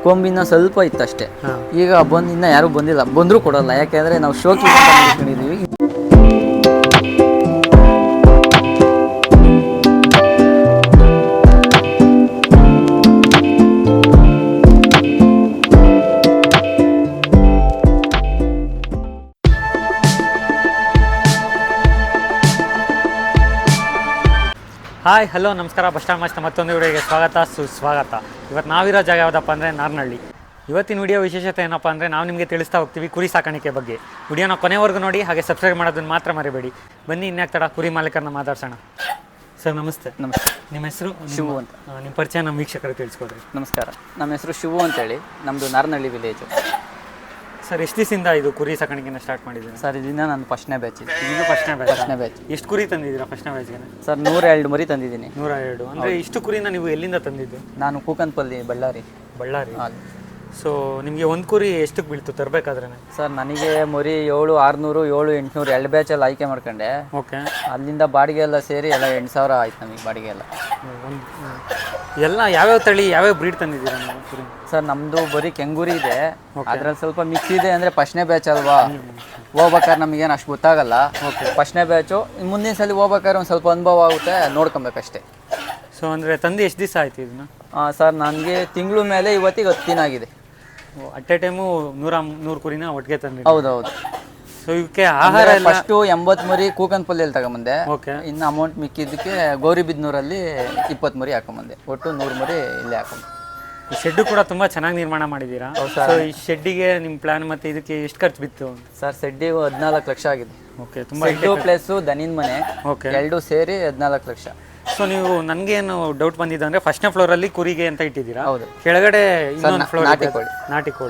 ಕೊಂಬಿನ ಸ್ವಲ್ಪ ಇತ್ತಷ್ಟೇ. ಈಗ ಇನ್ನ ಯಾರು ಬಂದಿಲ್ಲ, ಬಂದರೂ ಕೊಡಲ್ಲ. ಯಾಕೆಂದರೆ ನಾವು ಶೋಕಿ ಇಟ್ಕೊಂಡಿದ್ದೀವಿ. ಹಾಯ್ ಹಲೋ ನಮಸ್ಕಾರ. ಬಸ್ ಸ್ಟಾಂಡ್ ಮಸ್ತ್ ಮತ್ತೊಂದು ವಿಡಿಯೋಗೆ ಸ್ವಾಗತ ಸುಸ್ವಾಗತ. ಇವತ್ತು ನಾವಿರೋ ಜಾಗ ಯಾವುದಪ್ಪ ಅಂದರೆ ನಾರ್ನಹಳ್ಳಿ. ಇವತ್ತಿನ ವಿಡಿಯೋ ವಿಶೇಷತೆ ಏನಪ್ಪ ಅಂದರೆ ನಾವು ನಿಮಗೆ ತಿಳಿಸ್ತಾ ಹೋಗ್ತೀವಿ ಕುರಿ ಸಾಕಾಣಿಕೆ ಬಗ್ಗೆ. ವಿಡಿಯೋನ ಕೊನೆವರೆಗೂ ನೋಡಿ, ಹಾಗೆ ಸಬ್ಸ್ಕ್ರೈಬ್ ಮಾಡೋದನ್ನು ಮಾತ್ರ ಮರಿಬೇಡಿ. ಬನ್ನಿ ಇನ್ಯಾಕೆ ತಡ ಕುರಿ ಮಾಲೀಕರನ್ನ ಮಾತಾಡ್ಸೋಣ. ಸರ್ ನಮಸ್ತೆ. ನಮಸ್ತೆ. ನಿಮ್ಮ ಹೆಸರು? ಶಿವು ಅಂತ. ನಿಮ್ಮ ಪರಿಚಯ ನಮ್ಮ ವೀಕ್ಷಕರಿಗೆ ತಿಳಿಸ್ಕೊಡ್ರಿ. ನಮಸ್ಕಾರ, ನಮ್ಮ ಹೆಸರು ಶಿವು ಅಂತೇಳಿ, ನಮ್ಮದು ನಾರ್ನಹಳ್ಳಿ ವಿಲೇಜು. ಸರ್ ಎಷ್ಟು ದಿವಸದಿಂದ ಇದು ಕುರಿ ಸಾಕಾಣಿಕೆನ ಸ್ಟಾರ್ಟ್ ಮಾಡಿದ್ದೀನಿ? ಸರ್ ಇದನ್ನ ನಾನು ಫಸ್ಟ್ನೇ ಬ್ಯಾಚ್. ಇದು ಫಸ್ಟ್ನೇ ಬ್ಯಾಚ್. ಎಷ್ಟು ಕುರಿ ತಂದಿದ್ದೀರಾ ಫಸ್ಟ್ನೇ ಬ್ಯಾಚ್ಗೆ? ಸರ್ 102 ಮರಿ ತಂದಿದ್ದೀನಿ. 102 ಅಂದರೆ ಇಷ್ಟು ಕುರಿನ ನೀವು ಎಲ್ಲಿಂದ ತಂದಿದ್ದು? ನಾನು ಕೂಕನ್ಪಲ್ಲಿ, ಬಳ್ಳಾರಿ. ಸೊ ನಿಮಗೆ ಒಂದು ಕುರಿ ಎಷ್ಟಕ್ಕೆ ಬೀಳ್ತು ತರಬೇಕಾದ್ರೆ? ಸರ್ ನನಗೆ ಮರಿ 7 600 7 800 2 ಬ್ಯಾಚಲ್ಲಿ ಆಯ್ಕೆ ಮಾಡ್ಕೊಂಡೆ. ಓಕೆ. ಅಲ್ಲಿಂದ ಬಾಡಿಗೆ ಎಲ್ಲ ಸೇರಿ ಎಲ್ಲ 8,000 ಆಯ್ತು ನಮಗೆ ಬಾಡಿಗೆ ಎಲ್ಲ. ಎಲ್ಲ ಯಾವ್ಯಾವ ತಳಿ ಯಾವ್ಯಾವ ಬ್ರೀಡ್ ತಂದಿದ್ದೀರಾ ನೀವು ಕುರಿ? ಸರ್ ನಮ್ಮದು ಬರೀ ಕೆಂಗೂರಿ ಇದೆ, ಅದ್ರಲ್ಲಿ ಸ್ವಲ್ಪ ಮಿಕ್ಸ್ ಇದೆ. ಅಂದರೆ ಫಸ್ಟ್ನೇ ಬ್ಯಾಚ್ ಅಲ್ವಾ, ಹೋಗ್ಬೇಕಾದ್ರೆ ನಮಗೇನು ಅಷ್ಟು ಗೊತ್ತಾಗಲ್ಲ. ಫಸ್ಟ್ನೇ ಬ್ಯಾಚು, ಮುಂದಿನ ಸಲ ಹೋಗ್ಬೇಕಾದ್ರೆ ಒಂದು ಸ್ವಲ್ಪ ಅನುಭವ ಆಗುತ್ತೆ, ನೋಡ್ಕೊಬೇಕಷ್ಟೇ. ಸೊ ಅಂದರೆ ತಂದು ಎಷ್ಟು ದಿವಸ ಆಯ್ತು ಇದನ್ನ? ಸರ್ ನನಗೆ ತಿಂಗಳು ಮೇಲೆ ಇವತ್ತಿಗೆ 10 ದಿನ ಆಗಿದೆ. ಅಟ್ ಎ ಟೈಮು 100 ಕುರಿನ ಒಟ್ಟಿಗೆ ತಂದಿ? ಹೌದೌದು. ಸೊ ಇವಕ್ಕೆ ಆಹಾರ ಫಸ್ಟು 80 ಮರಿ ಕೂಕನ್ಪಲ್ಲಿಯಲ್ಲಿ ತಗೊಂಬಂದೆ. ಓಕೆ. ಇನ್ನು ಅಮೌಂಟ್ ಮಿಕ್ಕಿದ್ದಕ್ಕೆ ಗೌರಿಬಿದ್ನೂರಲ್ಲಿ 20 ಮರಿ ಹಾಕೊಂಬಂದೆ. ಒಟ್ಟು 100 ಮರಿ ಇಲ್ಲೇ ಹಾಕೊಂಡೆ. ಈ ಶೆಡ್ಡು ಕೂಡ ತುಂಬ ಚೆನ್ನಾಗಿ ನಿರ್ಮಾಣ ಮಾಡಿದ್ದೀರಾ. ಸೊ ಈ ಶೆಡ್ಡಿಗೆ ನಿಮ್ಮ ಪ್ಲಾನ್ ಮತ್ತು ಇದಕ್ಕೆ ಎಷ್ಟು ಖರ್ಚು ಬಿತ್ತು? ಸರ್ ಶೆಡ್ಡಿಗೆ 14 ಲಕ್ಷ ಆಗಿದೆ. ಓಕೆ. ತುಂಬ ಶೆಡ್ಡು ಪ್ಲೇಸು ದನಿನ ಮನೆ. ಓಕೆ. 2 ಸೇರಿ 14 ಲಕ್ಷ. ಸೊ ನೀವು ನನಗೇನು ಡೌಟ್ ಬಂದಿದ್ದು ಅಂದರೆ ಫಸ್ಟ್ನೇ ಫ್ಲೋರಲ್ಲಿ ಕುರಿಗೆ ಅಂತ ಇಟ್ಟಿದ್ದೀರಾ? ಹೌದು. ಕೆಳಗಡೆ ಇನ್ನೊಂದು ಫ್ಲೋರ್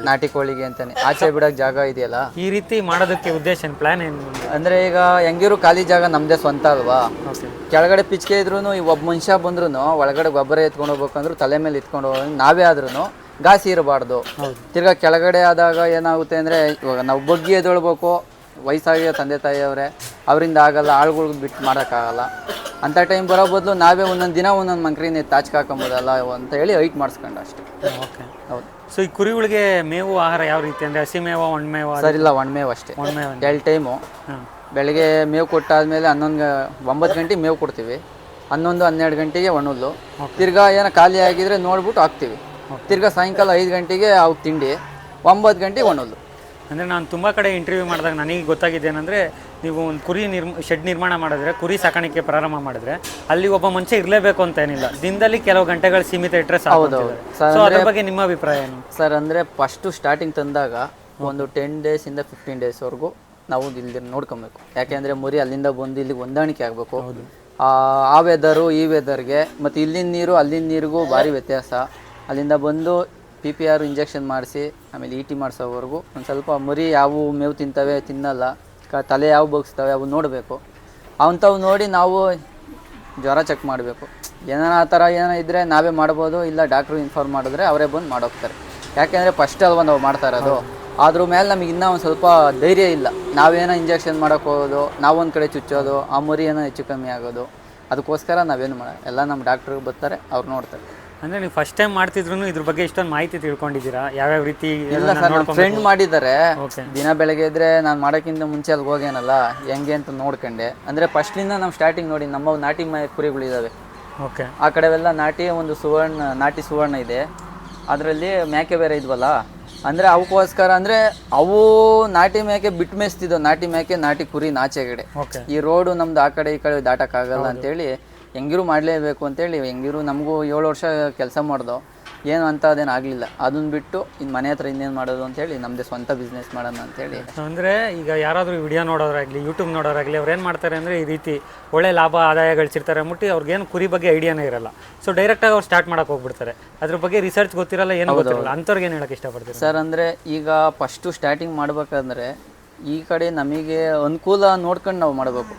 ನಾಟಿ ಕೋಳಿಗೆ ಅಂತಾನೆ ಆಚೆ ಬಿಡೋಕೆ ಜಾಗ ಇದೆಯಲ್ಲ. ಈ ರೀತಿ ಮಾಡೋದಕ್ಕೆ ಉದ್ದೇಶ ಪ್ಲಾನ್ ಏನು ಅಂದರೆ ಈಗ ಹೆಂಗಿರು ಖಾಲಿ ಜಾಗ ನಮ್ಮದೇ ಸ್ವಂತ ಅಲ್ವಾ. ಕೆಳಗಡೆ ಪಿಚ್ಕೆ ಇದ್ರೂ ಒಬ್ಬ ಮನುಷ್ಯ ಬಂದ್ರೂ ಒಳಗಡೆ ಗೊಬ್ಬರ ಎತ್ಕೊಂಡು ಹೋಗ್ಬೇಕಂದ್ರೂ ತಲೆ ಮೇಲೆ ಎತ್ಕೊಂಡು ಹೋಗಿ ನಾವೇ ಆದ್ರೂ ಗಾಸಿ ಇರಬಾರ್ದು. ತಿರ್ಗಾ ಕೆಳಗಡೆ ಆದಾಗ ಏನಾಗುತ್ತೆ ಅಂದರೆ ಇವಾಗ ನಾವು ಬಗ್ಗಿ ಎದೊಳ್ಬೇಕು, ವಯಸ್ಸಾಗಿರೋ ತಂದೆ ತಾಯಿಯವರೇ, ಅವರಿಂದ ಆಗಲ್ಲ, ಆಳುಗಳ್ಗೆ ಬಿಟ್ಟು ಮಾಡೋಕ್ಕಾಗಲ್ಲ. ಅಂಥ ಟೈಮ್ ಬರೋ ಬದಲು ನಾವೇ ಒಂದೊಂದು ದಿನ ಒಂದೊಂದು ಮಂಕ್ರಿನ ತಾಚ್ಕೆ ಹಾಕೊಂಬೋದಲ್ಲ ಅಂತ ಹೇಳಿ ಹೈಟ್ ಮಾಡಿಸ್ಕೊಂಡು ಅಷ್ಟೇ. ಓಕೆ. ಹೌದು. ಸೊ ಈ ಕುರಿಗಳಿಗೆ ಮೇವು ಆಹಾರ ಯಾವ ರೀತಿ ಅಂದರೆ ಹಸಿ ಮೇವ ಒಣಮೇವ? ಸರ್ ಇಲ್ಲ, ಒಣಮೇವು ಅಷ್ಟೇ. 2 ಟೈಮು. ಬೆಳಗ್ಗೆ ಮೇವು ಕೊಟ್ಟಾದ್ಮೇಲೆ 9 ಗಂಟೆಗೆ ಮೇವು ಕೊಡ್ತೀವಿ, 11 12 ಗಂಟೆಗೆ ಒಣಹುಲ್ಲು. ತಿರ್ಗಾ ಏನೋ ಖಾಲಿ ಆಗಿದ್ರೆ ನೋಡ್ಬಿಟ್ಟು ಹಾಕ್ತೀವಿ. ತಿರ್ಗಾ ಸಾಯಂಕಾಲ 5 ಗಂಟೆಗೆ ಅವ್ಕೆ ತಿಂಡಿ, 9 ಗಂಟೆಗೆ ಒಣಹುಲ್ಲು. ಅಂದರೆ ನಾನು ತುಂಬ ಕಡೆ ಇಂಟರ್ವ್ಯೂ ಮಾಡಿದಾಗ ನನಗೆ ಗೊತ್ತಾಗಿದ್ದೇನೆಂದರೆ, ನೀವು ಒಂದು ಕುರಿ ಶೆಡ್ ನಿರ್ಮಾಣ ಮಾಡಿದ್ರೆ, ಕುರಿ ಸಾಕಾಣಿಕೆ ಪ್ರಾರಂಭ ಮಾಡಿದ್ರೆ ಅಲ್ಲಿ ಒಬ್ಬ ಮನುಷ್ಯ ಇರಲೇಬೇಕು ಅಂತ ಏನಿಲ್ಲ, ದಿನದಲ್ಲಿ ಕೆಲವು ಗಂಟೆಗಳು ಸೀಮಿತ ಇಟ್ಟರೆ ಸಾಕು. ಸೊ ಅದ್ರ ಬಗ್ಗೆ ನಿಮ್ಮ ಅಭಿಪ್ರಾಯ ಏನು? ಸರ್ ಅಂದರೆ ಫಸ್ಟು ಸ್ಟಾರ್ಟಿಂಗ್ ತಂದಾಗ ಒಂದು 10 ಡೇಸಿಂದ 15 ಡೇಸ್ವರೆಗೂ ನಾವು ಇಲ್ಲಿ ನೋಡ್ಕೊಬೇಕು. ಯಾಕೆಂದರೆ ಮರಿ ಅಲ್ಲಿಂದ ಬಂದು ಇಲ್ಲಿಗೆ ಹೊಂದಾಣಿಕೆ ಆಗಬೇಕು. ಆ ವೆದರು ಈ ವೆದರ್ಗೆ ಮತ್ತು ಇಲ್ಲಿನ ನೀರು ಅಲ್ಲಿನ ನೀರಿಗೂ ಭಾರಿ ವ್ಯತ್ಯಾಸ. ಅಲ್ಲಿಂದ ಬಂದು PPR ಇಂಜೆಕ್ಷನ್ ಮಾಡಿಸಿ ಆಮೇಲೆ ET ಮಾಡಿಸೋವರೆಗೂ ಒಂದು ಸ್ವಲ್ಪ ಮರಿ ಯಾವ ಮೇವು ತಿಂತವೆ ತಿನ್ನಲ್ಲ, ತಲೆ ಯಾವ ಬಗ್ಸ್ತವೆ ಅವು ನೋಡಬೇಕು. ಅವಂಥವು ನೋಡಿ ನಾವು ಜ್ವರ ಚೆಕ್ ಮಾಡಬೇಕು. ಏನಾರ ಆ ಥರ ಏನೋ ಇದ್ದರೆ ನಾವೇ ಮಾಡ್ಬೋದು, ಇಲ್ಲ ಡಾಕ್ಟ್ರು ಇನ್ಫಾರ್ಮ್ ಮಾಡಿದ್ರೆ ಅವರೇ ಬಂದು ಮಾಡೋಗ್ತಾರೆ. ಯಾಕೆಂದರೆ ಫಸ್ಟ್ ಅಲ್ವ ನಾವು ಮಾಡ್ತಾ ಇರೋದು. ಅದ್ರ ಮೇಲೆ ನಮಗೆ ಇನ್ನೂ ಒಂದು ಸ್ವಲ್ಪ ಧೈರ್ಯ ಇಲ್ಲ. ನಾವೇನೋ ಇಂಜೆಕ್ಷನ್ ಮಾಡೋಕ್ಕೆ ಹೋಗೋದು, ನಾವೊಂದು ಕಡೆ ಚುಚ್ಚೋದು, ಆ ಮರಿ ಏನೋ ಹೆಚ್ಚು ಕಮ್ಮಿ ಆಗೋದು. ಅದಕ್ಕೋಸ್ಕರ ನಾವೇನು ಮಾಡೋದು, ಎಲ್ಲ ನಮ್ಮ ಡಾಕ್ಟ್ರಿಗೆ ಬರ್ತಾರೆ, ಅವ್ರು ನೋಡ್ತಾರೆ. ಅಂದರೆ ನೀವು ಫಸ್ಟ್ ಟೈಮ್ ಮಾಡ್ತಿದ್ರು ಇದ್ರ ಬಗ್ಗೆ ಇಷ್ಟೊಂದು ಮಾಹಿತಿ ತಿಳ್ಕೊಂಡಿದ್ದೀರಾ? ಯಾವ್ಯಾವ ರೀತಿ? ಇಲ್ಲ ಸರ್, ನಮ್ಮ ಫ್ರೆಂಡ್ ಮಾಡಿದ್ದಾರೆ. ದಿನ ಬೆಳಗ್ಗೆ ಇದ್ರೆ ನಾನು ಮಾಡೋಕ್ಕಿಂತ ಮುಂಚೆ ಅಲ್ಲಿ ಹೋಗೇನಲ್ಲ ಹೆಂಗೆ ಅಂತ ನೋಡ್ಕೊಂಡೆ. ಅಂದರೆ ಫಸ್ಟ್ಲಿಂದ ನಮ್ಮ ಸ್ಟಾರ್ಟಿಂಗ್ ನೋಡಿ, ನಮ್ಮ ನಾಟಿ ಕುರಿಗಳಿದ್ದಾವೆ. ಓಕೆ. ಆ ಕಡೆವೆಲ್ಲ ನಾಟಿ, ಒಂದು ನಾಟಿ ಸುವರ್ಣ ಇದೆ, ಅದರಲ್ಲಿ ಮೇಕೆ ಬೇರೆ ಇದ್ವಲ್ಲ. ಅಂದರೆ ಅವಕ್ಕೋಸ್ಕರ ಅಂದರೆ ಅವು ನಾಟಿ ಮೇಕೆ ಬಿಟ್ಟು ಮೇಯಿಸ್ತಿದ್ದವು, ನಾಟಿ ಮೇಕೆ ನಾಟಿ ಕುರಿ ನಾಚೆಗಡೆ. ಈ ರೋಡು ನಮ್ದು ಆ ಕಡೆ ಈ ಕಡೆ ದಾಟಕ್ಕಾಗಲ್ಲ ಅಂತೇಳಿ ಹೆಂಗಿರು ಮಾಡಲೇಬೇಕು ಅಂತೇಳಿ ಹೆಂಗಿರು ನಮಗೂ 7 ವರ್ಷ ಕೆಲಸ ಮಾಡ್ದೋ, ಏನು ಅಂತ ಅದೇನು ಆಗಲಿಲ್ಲ. ಅದನ್ನ ಬಿಟ್ಟು ಇನ್ನು ಮನೆ ಹತ್ರ ಇನ್ನೇನು ಮಾಡೋದು ಅಂತೇಳಿ ನಮ್ಮದೇ ಸ್ವಂತ ಬಿಸ್ನೆಸ್ ಮಾಡೋಣ ಅಂತೇಳಿ. ಅಂದರೆ ಈಗ ಯಾರಾದರೂ ವಿಡಿಯೋ ನೋಡೋರಾಗಲಿ, ಯೂಟ್ಯೂಬ್ ನೋಡೋರಾಗಲಿ, ಅವ್ರು ಏನು ಮಾಡ್ತಾರೆ ಅಂದರೆ ಈ ರೀತಿ ಒಳ್ಳೆ ಲಾಭ ಆದಾಯ ಗಳಿಸಿರ್ತಾರೆ ಮುಟ್ಟಿ, ಅವ್ರಿಗೇನು ಕುರಿ ಬಗ್ಗೆ ಐಡಿಯಾನೇ ಇರಲ್ಲ. ಸೊ ಡೈರೆಕ್ಟಾಗಿ ಅವ್ರು ಸ್ಟಾರ್ಟ್ ಮಾಡೋಕೆ ಹೋಗ್ಬಿಡ್ತಾರೆ, ಅದ್ರ ಬಗ್ಗೆ ರಿಸರ್ಚ್ ಗೊತ್ತಿರಲ್ಲ, ಏನು ಗೊತ್ತಿರಲ್ಲ. ಅಂಥವ್ರಿಗೆ ಏನು ಹೇಳೋಕ್ಕೆ ಇಷ್ಟಪಡ್ತೀವಿ? ಸರ್ ಅಂದರೆ ಈಗ ಫಸ್ಟು ಸ್ಟಾರ್ಟಿಂಗ್ ಮಾಡ್ಬೇಕಂದ್ರೆ ಈ ಕಡೆ ನಮಗೆ ಅನುಕೂಲ ನೋಡ್ಕೊಂಡು ನಾವು ಮಾಡಬೇಕು.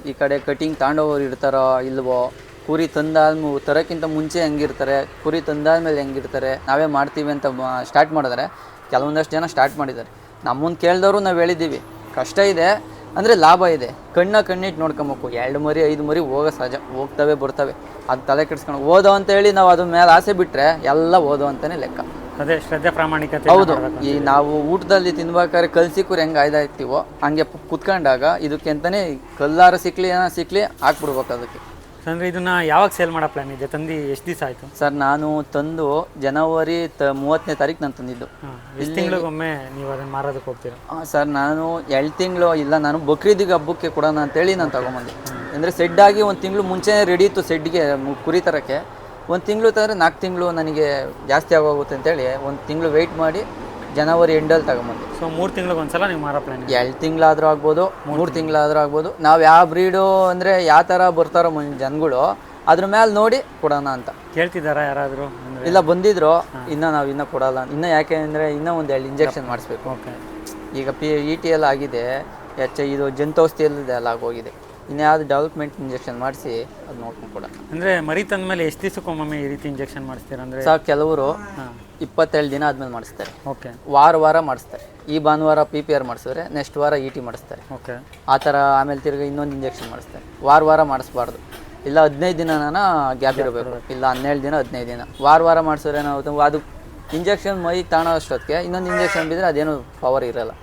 ಈ ಕಡೆ ಕಟಿಂಗ್ ತಗೊಂಡೋರು ಇರ್ತಾರೋ ಇಲ್ವೋ, ಕುರಿ ತರೋಕ್ಕಿಂತ ಮುಂಚೆ ಹೆಂಗಿರ್ತಾರೆ, ಕುರಿ ತಂದಾದ್ಮೇಲೆ ಹೆಂಗಿರ್ತಾರೆ, ನಾವೇ ಮಾಡ್ತೀವಿ ಅಂತ ಸ್ಟಾರ್ಟ್ ಮಾಡಿದ್ರೆ ಕೆಲವೊಂದಷ್ಟು ಜನ ಸ್ಟಾರ್ಟ್ ಮಾಡಿದ್ದಾರೆ. ನಮ್ಮನ್ನು ಕೇಳಿದವರು ನಾವು ಹೇಳಿದ್ದೀವಿ, ಕಷ್ಟ ಇದೆ ಅಂದರೆ ಲಾಭ ಇದೆ. ಕಣ್ಣಿಟ್ಟು ನೋಡ್ಕೊಬೇಕು. 2 ಮರಿ 5 ಮರಿ ಹೋಗೋ ಸಹಜ, ಹೋಗ್ತವೆ ಬರ್ತವೆ, ಅದು ತಲೆ ಕೆಡಿಸ್ಕೊಂಡು ಓದೋ ಅಂತೇಳಿ ನಾವು ಅದ್ರ ಮೇಲೆ ಆಸೆ ಬಿಟ್ಟರೆ ಎಲ್ಲ ಓದೋ ಅಂತಲೇ ಲೆಕ್ಕ. ಅದೇ ಶ್ರದ್ಧೆ ಪ್ರಾಮಾಣಿಕತೆ ಹೌದು. ಈ ನಾವು ಊಟದಲ್ಲಿ ತಿನ್ಬೇಕಾದ್ರೆ ಕಲ್ಸಿಕ್ಕೂರು ಹೆಂಗೆ ಆಯ್ದಾಯ್ತೀವೋ ಹಂಗೆ ಕುತ್ಕೊಂಡಾಗ ಇದಕ್ಕೆಂತಾನೆ ಕಲ್ಲಾರ ಸಿಕ್ಲಿ ಏನೋ ಸಿಕ್ಲಿ ಹಾಕ್ಬಿಡ್ಬೇಕು ಅದಕ್ಕೆ. ಅಂದರೆ ಇದನ್ನ ಯಾವಾಗ ಸೇಲ್ ಮಾಡೋ ಪ್ಲಾನ್ ಇದೆ? ತಂದು ಎಷ್ಟು ದಿವಸ ಆಯಿತು ಸರ್? ನಾನು ತಂದು ಜನವರಿ 30ನೇ ತಾರೀಕು ನಾನು ತಂದಿದ್ದು. ಎಷ್ಟು ತಿಂಗಳಿಗೊಮ್ಮೆ ನೀವು ಅದನ್ನು ಮಾರೋದಕ್ಕೆ ಹೋಗ್ತೀರಾ? ಸರ್ ನಾನು 2 ತಿಂಗಳು ಇಲ್ಲ, ನಾನು ಬಕ್ರೀದಿಗೆ ಹಬ್ಬಕ್ಕೆ ಕೊಡೋಣ ಅಂತೇಳಿ ನಾನು ತೊಗೊಂಬಂದೆ. ಅಂದರೆ ಸೆಡ್ಡಾಗಿ 1 ತಿಂಗಳು ಮುಂಚೆನೇ ರೆಡಿ ಇತ್ತು ಸೆಡ್ಗೆ ಕುರಿ ತರೋಕ್ಕೆ. 1 ತಿಂಗಳು ತಂದರೆ 4 ತಿಂಗಳು ನನಗೆ ಜಾಸ್ತಿ ಆಗೋಗುತ್ತೆ ಅಂತೇಳಿ 1 ತಿಂಗಳು ವೆಯ್ಟ್ ಮಾಡಿ ಜನವರಿ ಎಂಡಲ್ಲಿ ತಗೊಂಬಂದೆ. ಸೊ 3 ತಿಂಗಳಿಗೆ ಒಂದ್ಸಲ ನೀವು ಮಾರೋ ಪ್ಲಾನ್? 2 ತಿಂಗಳಾದರೂ ಆಗ್ಬೋದು, 3 ತಿಂಗಳಾದರೂ ಆಗ್ಬೋದು. ನಾವು ಯಾವ ಬ್ರೀಡು ಅಂದರೆ ಯಾವ ಥರ ಬರ್ತಾರೋ ಜನಗಳು ಅದ್ರ ಮೇಲೆ ನೋಡಿ ಕೊಡೋಣ ಅಂತ ಕೇಳ್ತಿದ್ದಾರಾ ಯಾರಾದರೂ? ಇಲ್ಲ, ಬಂದಿದ್ರು. ನಾವು ಇನ್ನೂ ಕೊಡಲ್ಲ. ಇನ್ನು ಯಾಕೆ ಅಂದರೆ ಇನ್ನೂ 1-2 ಇಂಜೆಕ್ಷನ್ ಮಾಡಿಸ್ಬೇಕು. ಓಕೆ. ಈಗ ET ಎಲ್ಲ ಆಗಿದೆ, ಇದು ಜಂತೌಷಧಿಯಲ್ಲಿದೆ ಎಲ್ಲ ಆಗೋಗಿದೆ. ಇನ್ಯಾವುದು ಡೆವಲಪ್ಮೆಂಟ್ ಇಂಜೆಕ್ಷನ್ ಮಾಡಿಸಿ ಅದು ನೋಡ್ಕೊಂಡು ಕೊಡ. ಅಂದರೆ ಮರಿ ತಂದ ಮೇಲೆ ಎಷ್ಟು ದಿವಸಕ್ಕೊಮ್ಮೆ ಈ ರೀತಿ ಇಂಜೆಕ್ಷನ್ ಮಾಡಿಸ್ತೀರಾ? ಅಂದರೆ ಸರ್ ಕೆಲವರು 27 ದಿನ ಆದ್ಮೇಲೆ ಮಾಡಿಸ್ತಾರೆ. ಓಕೆ. ವಾರ ಮಾಡಿಸ್ತಾರೆ. ಈ ಭಾನುವಾರ PPR ಮಾಡಿಸಿದ್ರೆ ನೆಕ್ಸ್ಟ್ ವಾರ ET ಮಾಡಿಸ್ತಾರೆ. ಓಕೆ. ಆ ಥರ ಆಮೇಲೆ ತಿರ್ಗಿ ಇನ್ನೊಂದು ಇಂಜೆಕ್ಷನ್ ಮಾಡಿಸ್ತಾರೆ. ವಾರ ಮಾಡಿಸ್ಬಾರ್ದು. ಇಲ್ಲ 15 ದಿನನ ಗ್ಯಾಪ್ ಇರಬೇಕು, ಇಲ್ಲ 12 ದಿನ 15 ದಿನ. ವಾರ ಮಾಡಿಸಿದ್ರೆ ಏನಾಗುತ್ತೆ, ಅದು ಇಂಜೆಕ್ಷನ್ ಮೈಗೆ ತಾಣೋ ಅಷ್ಟೊತ್ತಿಗೆ ಇನ್ನೊಂದು ಇಂಜೆಕ್ಷನ್ ಬಿದ್ದರೆ ಅದೇನು ಪವರ್ ಇರೋಲ್ಲ.